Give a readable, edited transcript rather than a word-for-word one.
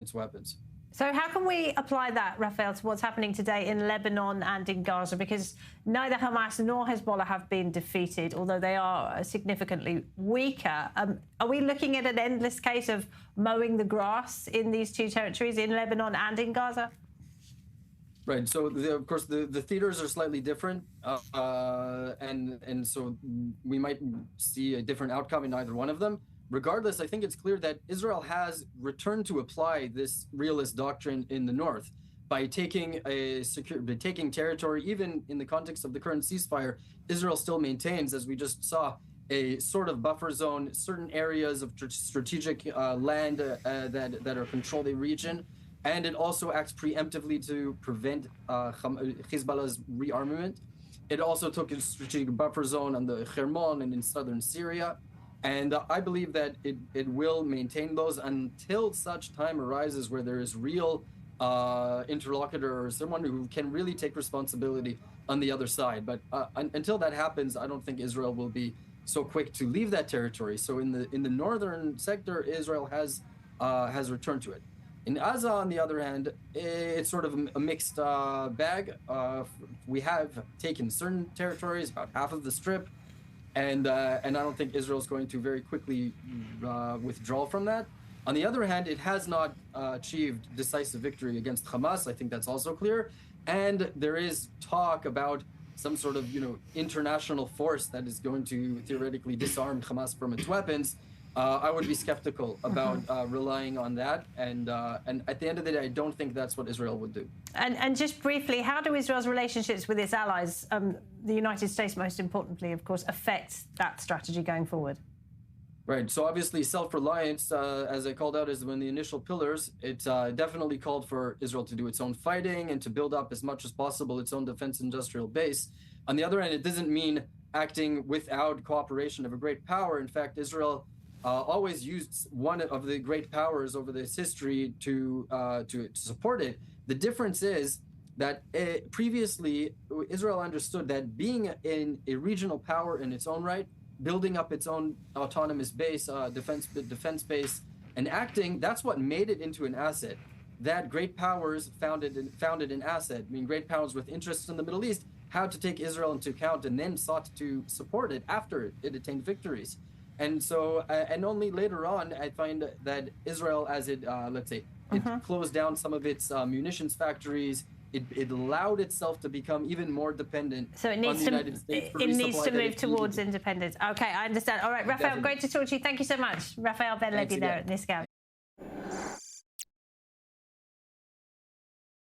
its weapons. So how can we apply that, Raphael, to what's happening today in Lebanon and in Gaza? Because neither Hamas nor Hezbollah have been defeated, although they are significantly weaker. Are we looking at an endless case of mowing the grass in these two territories, in Lebanon and in Gaza? Right. So, of course, the theaters are slightly different, and so we might see a different outcome in either one of them. Regardless, I think it's clear that Israel has returned to apply this realist doctrine in the north by taking territory. Even in the context of the current ceasefire, Israel still maintains, as we just saw, a sort of buffer zone, certain areas of strategic land that are controlled the region, and it also acts preemptively to prevent Hezbollah's rearmament. It also took a strategic buffer zone on the Hermon and in southern Syria. And I believe that it will maintain those until such time arises where there is real interlocutor or someone who can really take responsibility on the other side. But until that happens, I don't think Israel will be so quick to leave that territory. So in the northern sector, Israel has returned to it. In Gaza, on the other hand, it's sort of a mixed bag. We have taken certain territories, about half of the Strip. And I don't think Israel is going to very quickly withdraw from that. On the other hand, it has not achieved decisive victory against Hamas. I think that's also clear. And there is talk about some sort of, international force that is going to theoretically disarm Hamas from its weapons. I would be skeptical about relying on that. And at the end of the day, I don't think that's what Israel would do. And just briefly, how do Israel's relationships with its allies, the United States most importantly, of course, affect that strategy going forward? Right. So obviously self-reliance, as I called out, is one of the initial pillars. It definitely called for Israel to do its own fighting and to build up as much as possible its own defense industrial base. On the other hand, it doesn't mean acting without cooperation of a great power. In fact, Israel always used one of the great powers over this history to support it. The difference is that previously Israel understood that being in a regional power in its own right, building up its own autonomous base, defense base, and acting, that's what made it into an asset. That great powers founded an asset. I mean, great powers with interests in the Middle East had to take Israel into account and then sought to support it after it attained victories. And so, and only later on, I find that Israel, as it, let's say, it closed down some of its munitions factories, it allowed itself to become even more dependent on the United States. It needs to move towards independence. Okay, I understand. All right, Raphael, great to talk to you. Thank you so much. Raphael Ben Levi there at NISCAP.